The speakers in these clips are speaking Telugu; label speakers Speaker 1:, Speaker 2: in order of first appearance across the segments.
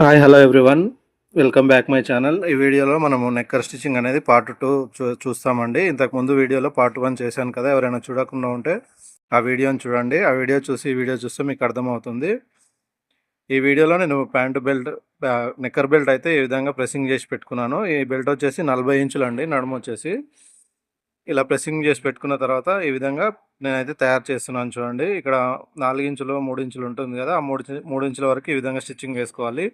Speaker 1: Hi hello everyone, welcome back my channel. ఈ వీడియోలో మనము నెక్కర్ స్టిచ్చింగ్ అనేది పార్ట్ 2 చూస్తామండి. ఇంతకుముందు వీడియోలో పార్ట్ 1 చేశాను కదా, ఎవరైనా చూడకుండా ఉంటే ఆ వీడియోని చూడండి. ఆ వీడియో చూసి ఈ వీడియో చూస్తే మీకు అర్థమవుతుంది. ఈ వీడియోలో నేను ప్యాంటు బెల్ట్ నెక్కర్ బెల్ట్ అయితే ఈ విధంగా ప్రెసింగ్ చేసి పెట్టుకున్నాను. ఈ బెల్ట్ వచ్చేసి 40 ఇంచులు అండి, నడుము వచ్చేసి. ఇలా ప్రెసింగ్ చేసి పెట్టుకున్న తర్వాత ఈ విధంగా నేనైతే తయారు చేస్తున్నాను చూడండి. ఇక్కడ 4 ఇంచులు 3 ఇంచులు ఉంటుంది కదా, ఆ 3 ఇంచుల వరకు ఈ విధంగా స్టిచ్చింగ్ వేసుకోవాలి.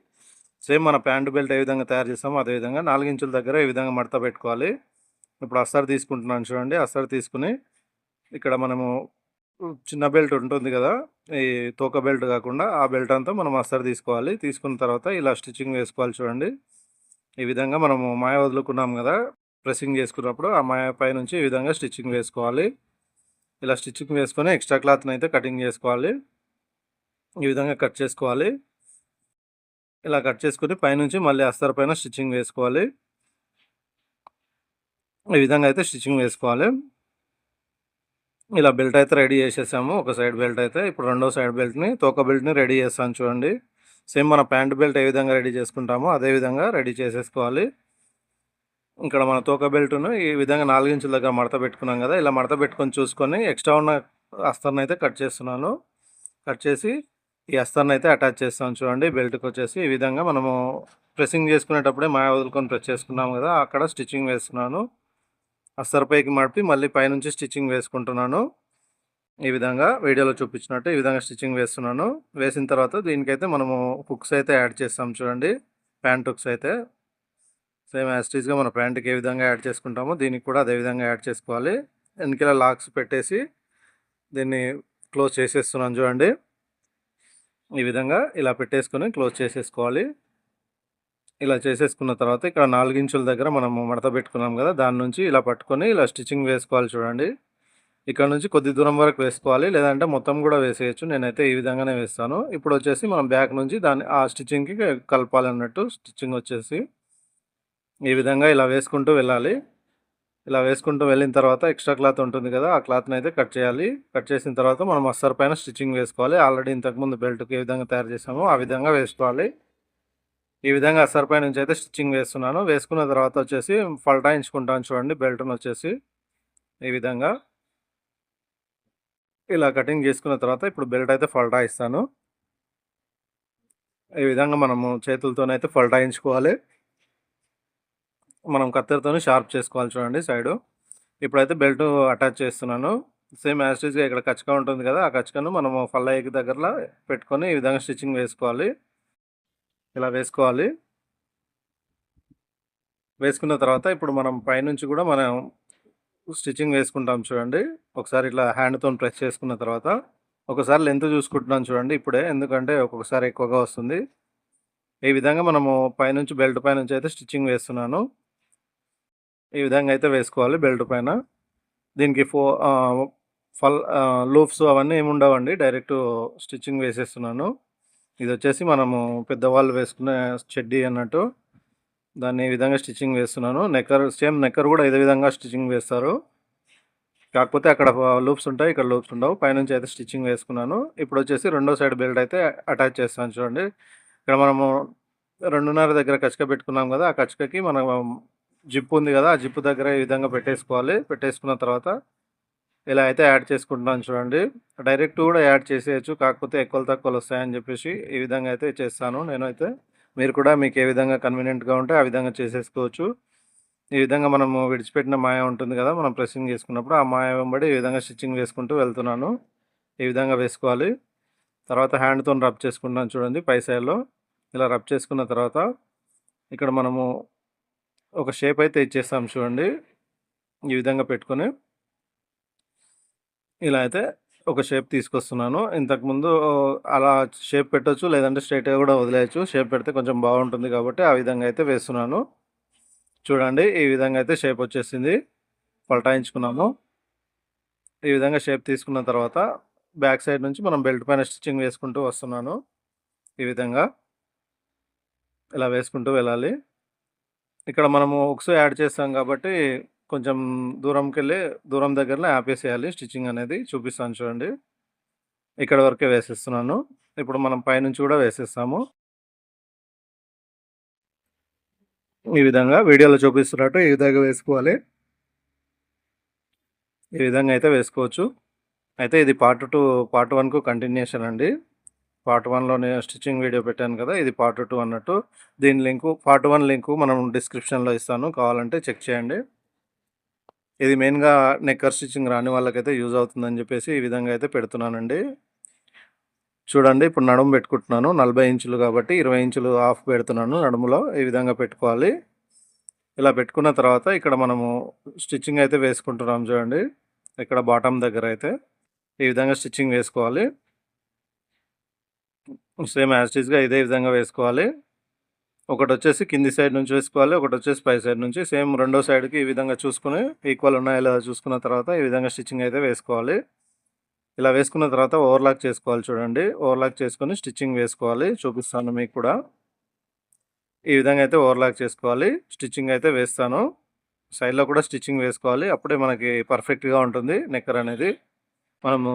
Speaker 1: సేమ్ మన ప్యాంటు బెల్ట్ ఏ విధంగా తయారు చేస్తామో అదే విధంగా 4 ఇంచుల దగ్గర ఈ విధంగా మడత పెట్టుకోవాలి. ఇప్పుడు అస్తరు తీసుకుంటున్నాను చూడండి. అస్తరు తీసుకుని ఇక్కడ మనము చిన్న బెల్ట్ ఉంటుంది కదా, ఈ తోక బెల్ట్ కాకుండా ఆ బెల్ట్ అంతా మనం అస్తరు తీసుకోవాలి. తీసుకున్న తర్వాత ఇలా స్టిచ్చింగ్ వేసుకోవాలి చూడండి. ఈ విధంగా మనము మాయ వదులుకున్నాం కదా, ప్రెస్సింగ్ చేసుకున్నప్పుడు ఆ మాయ పై నుంచి ఈ విధంగా స్టిచ్చింగ్ వేసుకోవాలి. ఇలా స్టిచ్చింగ్ వేసుకొని ఎక్స్ట్రా క్లాత్ని అయితే కటింగ్ చేసుకోవాలి. ఈ విధంగా కట్ చేసుకోవాలి. ఇలా కట్ చేసుకుని పైనుంచి మళ్ళీ అస్తర్ పైన స్టిచ్చింగ్ వేసుకోవాలి. ఈ విధంగా అయితే స్టిచ్చింగ్ వేసుకోవాలి. ఇలా బెల్ట్ అయితే రెడీ చేసేసాము, ఒక సైడ్ బెల్ట్ అయితే. ఇప్పుడు రెండో సైడ్ బెల్ట్ని, తోక బెల్ట్ని రెడీ చేస్తాను చూడండి. సేమ్ మన ప్యాంట్ బెల్ట్ ఏ విధంగా రెడీ చేసుకుంటామో అదే విధంగా రెడీ చేసేసుకోవాలి. ఇక్కడ మన తోక బెల్ట్ను ఈ విధంగా 4 ఇంచుల దగ్గర మడత పెట్టుకున్నాం కదా, ఇలా మడత పెట్టుకొని చూసుకొని ఎక్స్ట్రా ఉన్న అస్తర్ని అయితే కట్ చేస్తున్నాను. కట్ చేసి ఈ అస్తర్ని అయితే అటాచ్ చేస్తాను చూడండి. బెల్ట్కి వచ్చేసి ఈ విధంగా మనము ప్రెస్సింగ్ చేసుకునేటప్పుడే మాయ వదులుకొని ప్రెస్ చేసుకున్నాము కదా, అక్కడ స్టిచ్చింగ్ వేస్తున్నాను. అస్తర్ పైకి మడిపి మళ్ళీ పైనుంచి స్టిచ్చింగ్ వేసుకుంటున్నాను. ఈ విధంగా వీడియోలో చూపించినట్టు ఈ విధంగా స్టిచ్చింగ్ వేస్తున్నాను. వేసిన తర్వాత దీనికైతే మనము హుక్స్ అయితే యాడ్ చేస్తాం చూడండి. ప్యాంట్ హుక్స్ అయితే సేమ్ యాజ్ టీజ్గా మన ప్యాంట్కి ఏ విధంగా యాడ్ చేసుకుంటామో దీనికి కూడా అదే విధంగా యాడ్ చేసుకోవాలి. వెనకాల లాక్స్ పెట్టేసి దీన్ని క్లోజ్ చేసేస్తున్నాను చూడండి. ఈ విధంగా ఇలా పెట్టేసుకొని క్లోజ్ చేసేసుకోవాలి. ఇలా చేసేసుకున్న తర్వాత ఇక్కడ 4 ఇంచుల దగ్గర మనము మడత పెట్టుకున్నాం కదా, దాని నుంచి ఇలా పట్టుకొని ఇలా స్టిచ్చింగ్ వేసుకోవాలి చూడండి. ఇక్కడ నుంచి కొద్ది దూరం వరకు వేసుకోవాలి, లేదంటే మొత్తం కూడా వేసేయచ్చు. నేనైతే ఈ విధంగానే వేస్తాను. ఇప్పుడు వచ్చేసి మనం బ్యాక్ నుంచి దాన్ని ఆ స్టిచ్చింగ్కి కలపాలన్నట్టు స్టిచ్చింగ్ వచ్చేసి ఈ విధంగా ఇలా వేసుకుంటూ వెళ్ళాలి. ఇలా వేసుకుంటూ వెళ్ళిన తర్వాత ఎక్స్ట్రా క్లాత్ ఉంటుంది కదా, ఆ క్లాత్ని అయితే కట్ చేయాలి. కట్ చేసిన తర్వాత మనం అస్తర్ పైన స్టిచ్చింగ్ వేసుకోవాలి. ఆల్రెడీ ఇంతకుముందు బెల్ట్కి ఏ విధంగా తయారు చేసామో ఆ విధంగా వేసుకోవాలి. ఈ విధంగా అస్తర్ పై నుంచి అయితే స్టిచ్చింగ్ వేస్తున్నాను. వేసుకున్న తర్వాత వచ్చేసి పల్టాయించుకుంటాను చూడండి బెల్ట్ను వచ్చేసి ఈ విధంగా. ఇలా కటింగ్ చేసుకున్న తర్వాత ఇప్పుడు బెల్ట్ అయితే పల్టాయిస్తాను. ఈ విధంగా మనము చేతులతోనైతే పల్టాయించుకోవాలి. మనం కత్తెరతోని షార్ప్ చేసుకోవాలి చూడండి సైడు. ఇప్పుడైతే బెల్ట్ అటాచ్ చేస్తున్నాను. సేమ్ యాజ్ టీజ్గా ఇక్కడ కచ్చక ఉంటుంది కదా, ఆ కచ్చకను మనము పల్లాయికి దగ్గరలో పెట్టుకొని ఈ విధంగా స్టిచ్చింగ్ వేసుకోవాలి. ఇలా వేసుకోవాలి. వేసుకున్న తర్వాత ఇప్పుడు మనం పైనుంచి కూడా మనం స్టిచ్చింగ్ వేసుకుంటాం చూడండి. ఒకసారి ఇట్లా హ్యాండ్‌తోని ప్రెస్ చేసుకున్న తర్వాత ఒకసారి లెంత్ చూసుకుంటున్నాను చూడండి ఇప్పుడే, ఎందుకంటే ఒక్కొక్కసారి ఎక్కువగా వస్తుంది. ఈ విధంగా మనము పైనుంచి బెల్ట్ పైనుంచి అయితే స్టిచ్చింగ్ వేస్తున్నాను. ఈ విధంగా అయితే వేసుకోవాలి బెల్ట్ పైన. దీనికి లూప్స్ అవన్నీ ఏమి ఉండవండి, డైరెక్ట్ స్టిచ్చింగ్ వేసేస్తున్నాను. ఇది వచ్చేసి మనము పెద్దవాళ్ళు వేసుకునే చెడ్డీ అన్నట్టు, దాన్ని ఈ విధంగా స్టిచ్చింగ్ వేస్తున్నాను. సేమ్ నెక్కర్ కూడా ఇదే విధంగా స్టిచ్చింగ్ వేస్తారు, కాకపోతే అక్కడ లూప్స్ ఉంటాయి, ఇక్కడ లూప్స్ ఉండవు. పైనుంచి అయితే స్టిచ్చింగ్ వేసుకున్నాను. ఇప్పుడు వచ్చేసి రెండో సైడ్ బెల్ట్ అయితే అటాచ్ చేస్తాను చూడండి. ఇక్కడ మనము 2.5 దగ్గర కచక పెట్టుకున్నాం కదా, ఆ కచకకి మనం జిప్ ఉంది కదా, ఆ జిప్ దగ్గర ఈ విధంగా పెట్టేసుకోవాలి. పెట్టేసుకున్న తర్వాత ఇలా అయితే యాడ్ చేసుకుంటున్నాను చూడండి. డైరెక్ట్ కూడా యాడ్ చేసేయచ్చు, కాకపోతే ఎక్కువలు తక్కువలు వస్తాయని చెప్పేసి ఈ విధంగా అయితే చేస్తాను నేనైతే. మీరు కూడా మీకు ఏ విధంగా కన్వీనియంట్గా ఉంటే ఆ విధంగా చేసేసుకోవచ్చు. ఈ విధంగా మనము విడిచిపెట్టిన మాయ ఉంటుంది కదా, మనం ప్రెస్సింగ్ చేసుకున్నప్పుడు ఆ మాయ వెంబడి ఈ విధంగా స్టిచ్చింగ్ వేసుకుంటూ వెళ్తున్నాను. ఈ విధంగా వేసుకోవాలి. తర్వాత హ్యాండ్తో రబ్ చేసుకుంటాను చూడండి పై సైడ్లో. ఇలా రబ్ చేసుకున్న తర్వాత ఇక్కడ మనము ఒక షేప్ అయితే ఇచ్చేస్తాం చూడండి. ఈ విధంగా పెట్టుకొని ఇలా అయితే ఒక షేప్ తీసుకొస్తున్నాను. ఇంతకుముందు అలా షేప్ పెట్టొచ్చు, లేదంటే స్ట్రైట్‌గా కూడా వదిలేయచ్చు. షేప్ పెడితే కొంచెం బాగుంటుంది కాబట్టి ఆ విధంగా అయితే వేస్తున్నాను. చూడండి ఈ విధంగా అయితే షేప్ వచ్చేసింది. పల్టాయించుకున్నాము. ఈ విధంగా షేప్ తీసుకున్న తర్వాత బ్యాక్ సైడ్ నుంచి మనం బెల్ట్ పైన స్టిచ్చింగ్ వేసుకుంటూ వస్తున్నాను. ఈ విధంగా ఇలా వేసుకుంటూ వెళ్ళాలి. ఇక్కడ మనము హుక్స్ యాడ్ చేస్తాం కాబట్టి కొంచెం దూరం దగ్గరనే ఆపేసేయాలి స్టిచ్చింగ్ అనేది. చూపిస్తాను చూడండి. ఇక్కడ వరకే వేసేస్తున్నాను. ఇప్పుడు మనం పైనుంచి కూడా వేసేస్తాము. ఈ విధంగా వీడియోలో చూపిస్తున్నట్టు ఈ విధంగా వేసుకోవాలి. ఈ విధంగా అయితే వేసుకోవచ్చు. అయితే ఇది పార్ట్ 2 పార్ట్ 1కు కంటిన్యూషన్ అండి. పార్ట్ 1లోనే స్టిచ్చింగ్ వీడియో పెట్టాను కదా! ఇది పార్ట్ 2 అన్నట్టు. దీని లింకు పార్ట్ 1 లింకు మనం డిస్క్రిప్షన్‌లో ఇస్తాను. కావాలంటే చెక్ చేయండి. ఇది మెయిన్‌గా నెక్కర్ స్టిచ్చింగ్ రాని వాళ్ళకైతే యూజ్ అవుతుందని చెప్పేసి ఈ విధంగా అయితే పెడుతున్నానండి. చూడండి ఇప్పుడు నడుము పెట్టుకుంటున్నాను. 40 ఇంచులు కాబట్టి 20 ఇంచులు హాఫ్ పెడుతున్నాను నడుములో. ఈ విధంగా పెట్టుకోవాలి. ఇలా పెట్టుకున్న తర్వాత ఇక్కడ మనము స్టిచ్చింగ్ అయితే వేసుకుంటున్నాం చూడండి. ఇక్కడ బాటమ్ దగ్గర అయితే ఈ విధంగా స్టిచ్చింగ్ వేసుకోవాలి. సేమ్ యాజ్ ఇట్ ఈస్‌గా ఇదే విధంగా వేసుకోవాలి. ఒకటొచ్చేసి కింది సైడ్ నుంచి వేసుకోవాలి. ఒకటొచ్చేసి పై సైడ్ నుంచి. సేమ్ రెండో సైడ్‌కి ఈ విధంగా చూసుకొని ఈక్వల్ ఉన్నాయో లేదో చూసుకున్న తర్వాత ఈ విధంగా స్టిచ్చింగ్ అయితే వేసుకోవాలి. ఇలా వేసుకున్న తర్వాత ఓవర్‌లాక్ చేసుకోవాలి చూడండి. ఓవర్‌లాక్ చేసుకొని స్టిచ్చింగ్ వేసుకోవాలి. చూపిస్తాను మీకు కూడా. ఈ విధంగా అయితే ఓవర్‌లాక్ చేసుకోవాలి. స్టిచ్చింగ్ అయితే వేస్తాను. సైడ్‌లో కూడా స్టిచ్చింగ్ వేసుకోవాలి. అప్పుడే మనకి పర్ఫెక్ట్‌గా ఉంటుంది నెక్కర్ అనేది. మనము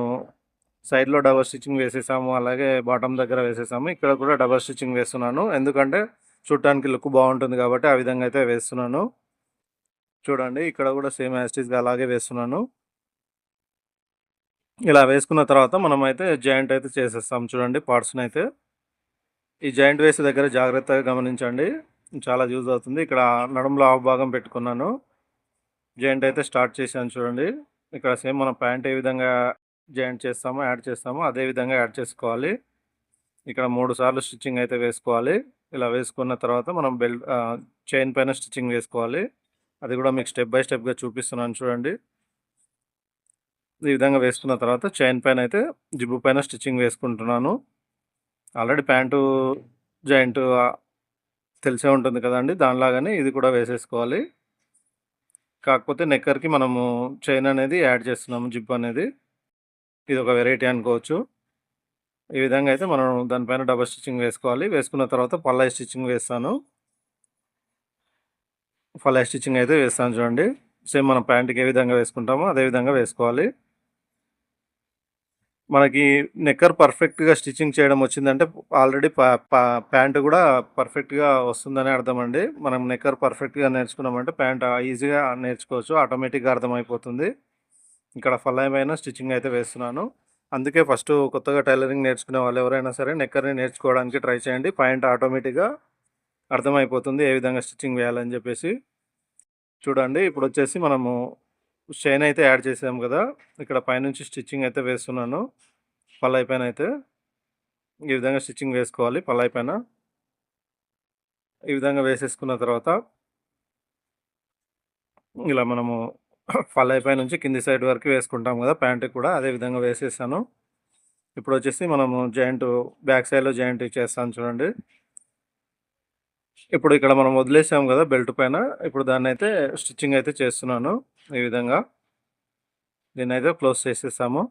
Speaker 1: సైడ్‌లో డబల్ స్టిచ్చింగ్ వేసేసాము. అలాగే బాటమ్ దగ్గర వేసేసాము. ఇక్కడ కూడా డబల్ స్టిచ్చింగ్ వేస్తున్నాను. ఎందుకంటే చూడటానికి లుక్ బాగుంటుంది కాబట్టి ఆ విధంగా అయితే వేస్తున్నాను. చూడండి ఇక్కడ కూడా సేమ్ యాజ్ ఇట్ ఈస్‌గా అలాగే వేస్తున్నాను. ఇలా వేసుకున్న తర్వాత మనమైతే జాయింట్ అయితే చేసేస్తాం చూడండి పార్ట్స్‌నైతే. ఈ జాయింట్ వేసే దగ్గర జాగ్రత్తగా గమనించండి. చాలా యూజ్ అవుతుంది. ఇక్కడ నడుములో హాఫ్ భాగం పెట్టుకున్నాను. జాయింట్ అయితే స్టార్ట్ చేశాను చూడండి. ఇక్కడ సేమ్ మనం ప్యాంట్ ఏ విధంగా జాయింట్ చేస్తామో, యాడ్ చేస్తామో అదే విధంగా యాడ్ చేసుకోవాలి. ఇక్కడ 3 సార్లు స్టిచ్చింగ్ అయితే వేసుకోవాలి. ఇలా వేసుకున్న తర్వాత మనం చైన్ పైన స్టిచ్చింగ్ వేసుకోవాలి. అది కూడా మీకు స్టెప్ బై స్టెప్‌గా చూపిస్తున్నాను చూడండి. ఈ విధంగా వేసుకున్న తర్వాత చైన్ పైన అయితే జిబ్బు పైన స్టిచ్చింగ్ వేసుకుంటున్నాను. ఆల్రెడీ ప్యాంటు జాయింట్ తెలిసే ఉంటుంది కదండీ! దానిలాగానే ఇది కూడా వేసేసుకోవాలి. కాకపోతే నెక్కర్‌కి మనము చైన్ అనేది యాడ్ చేస్తున్నాము జిప్ అనేది. ఇది ఒక వెరైటీ అనుకోవచ్చు. ఈ విధంగా అయితే మనం దానిపైన డబుల్ స్టిచ్చింగ్ వేసుకోవాలి. వేసుకున్న తర్వాత పల్లాయి స్టిచ్చింగ్ వేస్తాను. పల్లాయి స్టిచ్చింగ్ అయితే వేస్తాను చూడండి. సేమ్ మనం ప్యాంట్‌కి ఏ విధంగా వేసుకుంటామో అదే విధంగా వేసుకోవాలి. మనకి నెక్కర్ పర్ఫెక్ట్‌గా స్టిచ్చింగ్ చేయడం వచ్చిందంటే ఆల్రెడీ ప ప ప్యాంట్ కూడా పర్ఫెక్ట్‌గా వస్తుందని అర్థమండి. మనం నెక్కర్ పర్ఫెక్ట్‌గా నేర్చుకున్నామంటే ప్యాంట్ ఈజీగా నేర్చుకోవచ్చు. ఆటోమేటిక్‌గా అర్థమైపోతుంది. ఇక్కడ ఫల్లాయి పైన స్టిచ్చింగ్ అయితే వేస్తున్నాను. అందుకే ఫస్ట్ కొత్తగా టైలరింగ్ నేర్చుకునే వాళ్ళు ఎవరైనా సరే నెక్కర్‌ని నేర్చుకోవడానికి ట్రై చేయండి. ప్యాంట్ ఆటోమేటిక్‌గా అర్థమైపోతుంది ఏ విధంగా స్టిచ్చింగ్ వేయాలని చెప్పేసి. చూడండి ఇప్పుడొచ్చేసి మనము చైన్ అయితే యాడ్ చేసాము కదా! ఇక్కడ పైనుంచి స్టిచ్చింగ్ అయితే వేస్తున్నాను. పల్లాయి పైన అయితే ఈ విధంగా స్టిచ్చింగ్ వేసుకోవాలి పల్లాయి పైన. ఈ విధంగా వేసేసుకున్న తర్వాత ఇలా మనము పల్లాయి పై నుంచి కింది సైడ్ వరకు వేసుకుంటాం కదా! ప్యాంట్‌కి కూడా అదే విధంగా వేసేసాను. ఇప్పుడొచ్చేసి మనము జాయింట్ బ్యాక్ సైడ్‌లో జాయింట్ చేస్తాను చూడండి. ఇప్పుడు ఇక్కడ మనం వదిలేసాం కదా! బెల్ట్ పైన. ఇప్పుడు దాన్నైతే స్టిచ్చింగ్ అయితే చేస్తున్నాను. ఈ విధంగా. దీన్నైతే క్లోజ్ చేసేసాము.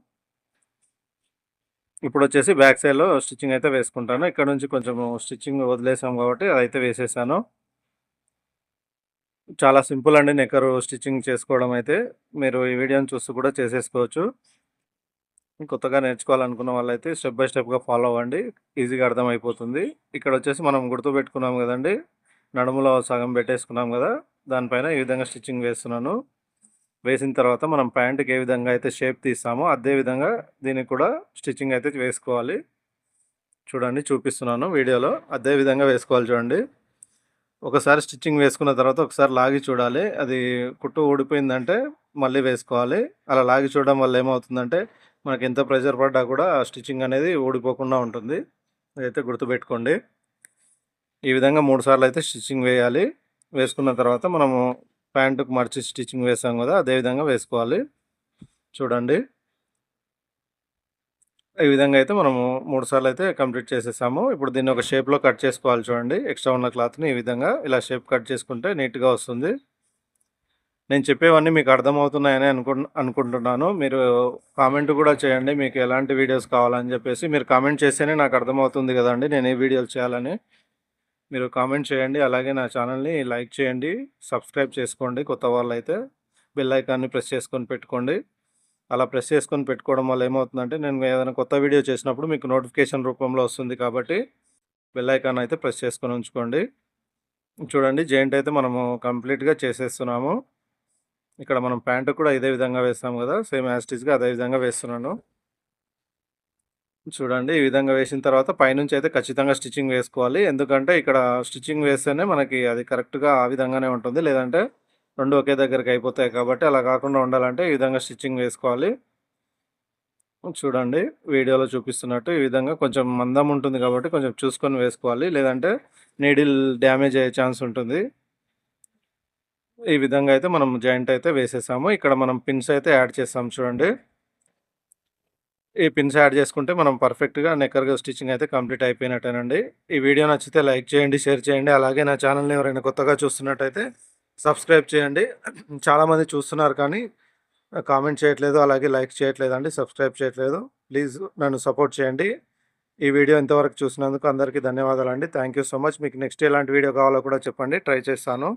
Speaker 1: ఇప్పుడొచ్చేసి బ్యాక్ సైడ్‌లో స్టిచ్చింగ్ అయితే వేసుకుంటాను. ఇక్కడ నుంచి కొంచెము స్టిచ్చింగ్ వదిలేసాం కాబట్టి అదైతే వేసేసాను. చాలా సింపుల్ అండి నెక్కరు స్టిచ్చింగ్ చేసుకోవడం అయితే. మీరు ఈ వీడియోని చూస్తూ కూడా చేసేసుకోవచ్చు. కొత్తగా నేర్చుకోవాలనుకున్న వాళ్ళైతే స్టెప్ బై స్టెప్‌గా ఫాలో అవ్వండి. ఈజీగా అర్థమైపోతుంది. ఇక్కడొచ్చేసి మనం గుర్తుపెట్టుకున్నాం గదండీ! నడుములో సగం పెట్టేసుకున్నాం గదా! దానిపైన ఈ విధంగా స్టిచ్చింగ్ వేస్తున్నాను. వేసిన తర్వాత మనం ప్యాంట్‌కి ఏ విధంగా అయితే షేప్ తీస్తామో అదే విధంగా దీనికి కూడా స్టిచ్చింగ్ అయితే వేసుకోవాలి. చూడండి చూపిస్తున్నాను వీడియోలో. అదే విధంగా వేసుకోవాలి చూడండి. ఒకసారి స్టిచ్చింగ్ వేసుకున్న తర్వాత ఒకసారి లాగి చూడాలి. అది కుట్టు ఊడిపోయిందంటే మళ్ళీ వేసుకోవాలి. అలా లాగి చూడడం వల్ల ఏమవుతుందంటే మనకి ఎంత ప్రెషర్ పడ్డా కూడా స్టిచ్చింగ్ అనేది ఊడిపోకుండా ఉంటుంది. అదైతే గుర్తుపెట్టుకోండి. ఈ విధంగా 3 సార్లు అయితే స్టిచ్చింగ్ వేయాలి. వేసుకున్న తర్వాత మనము ప్యాంటుకి మడిచి స్టిచ్చింగ్ వేసాం కదా! అదే విధంగా వేసుకోవాలి. చూడండి. ఈ విధంగా అయితే మనము 3 సార్లు అయితే కంప్లీట్ చేసేసాము. ఇప్పుడు దీన్ని ఒక షేప్‌లో కట్ చేసుకోవాలి చూడండి. ఎక్స్ట్రా ఉన్న క్లాత్‌ని ఈ విధంగా ఇలా షేప్ కట్ చేసుకుంటే నీట్‌గా వస్తుంది. నేను చెప్పేవన్నీ మీకు అర్థమవుతున్నాయని అనుకుంటున్నాను. మీరు కామెంట్ కూడా చేయండి. మీకు ఎలాంటి వీడియోస్ కావాలని చెప్పేసి. మీరు కామెంట్ చేస్తేనే నాకు అర్థమవుతుంది కదండీ నేను ఏ వీడియోలు చేయాలని. మీరు కామెంట్ చేయండి. అలాగే నా ఛానల్‌ని లైక్ చేయండి. సబ్స్క్రైబ్ చేసుకోండి కొత్త వాళ్ళైతే. బెల్ ఐకాన్‌ని ప్రెస్ చేసుకొని పెట్టుకోండి. అలా ప్రెస్ చేసుకొని పెట్టుకోవడం వల్ల ఏమవుతుందంటే నేను ఏదైనా కొత్త వీడియో చేసినప్పుడు మీకు నోటిఫికేషన్ రూపంలో వస్తుంది కాబట్టి బెల్ ఐకాన్ అయితే ప్రెస్ చేసుకొని ఉంచుకోండి. చూడండి జాయింట్ అయితే మనము కంప్లీట్‌గా చేసేస్తున్నాము. ఇక్కడ మనం ప్యాంట్ కూడా ఇదే విధంగా వేస్తాం గదా! సేమ్ యాజ్ ఇట్ ఈస్‌గా అదే విధంగా వేస్తున్నాను. చూడండి ఈ విధంగా వేసిన తర్వాత పైనుంచి అయితే ఖచ్చితంగా స్టిచ్చింగ్ వేసుకోవాలి. ఎందుకంటే ఇక్కడ స్టిచ్చింగ్ వేస్తేనే మనకి అది కరెక్ట్‌గా ఆ విధంగానే ఉంటుంది. లేదంటే 2 ఒకే దగ్గరికి అయిపోతాయి కాబట్టి అలా కాకుండా ఉండాలంటే ఈ విధంగా స్టిచ్చింగ్ వేసుకోవాలి. చూడండి వీడియోలో చూపిస్తున్నట్టు ఈ విధంగా కొంచెం మందం ఉంటుంది కాబట్టి కొంచెం చూసుకొని వేసుకోవాలి. లేదంటే నీడిల్ డ్యామేజ్ అయ్యే ఛాన్స్ ఉంటుంది. ఈ విధంగా అయితే మనం జాయింట్ అయితే వేసేసాము. ఇక్కడ మనం పిన్స్ అయితే యాడ్ చేస్తాం చూడండి. ఈ పిన్స్ యాడ్ చేసుకుంటే మనం పర్ఫెక్ట్‌గా నిక్కర్‌గా స్టిచ్చింగ్ అయితే కంప్లీట్ అయిపోయినట్టేనండి. ఈ వీడియో నచ్చితే లైక్ చేయండి, షేర్ చేయండి. అలాగే నా ఛానెల్‌ని ఎవరైనా కొత్తగా చూస్తున్నట్టయితే సబ్స్క్రైబ్ చేయండి. చాలామంది చూస్తున్నారు కానీ కామెంట్ చేయట్లేదు, అలాగే లైక్ చేయట్లేదండి, సబ్స్క్రైబ్ చేయట్లేదు. ప్లీజ్ నన్ను సపోర్ట్ చేయండి. ఈ వీడియో ఇంతవరకు చూసినందుకు అందరికీ ధన్యవాదాలండి. Thank you so much. మీకు నెక్స్ట్ ఎలాంటి వీడియో కావాలో కూడా చెప్పండి. ట్రై చేస్తాను.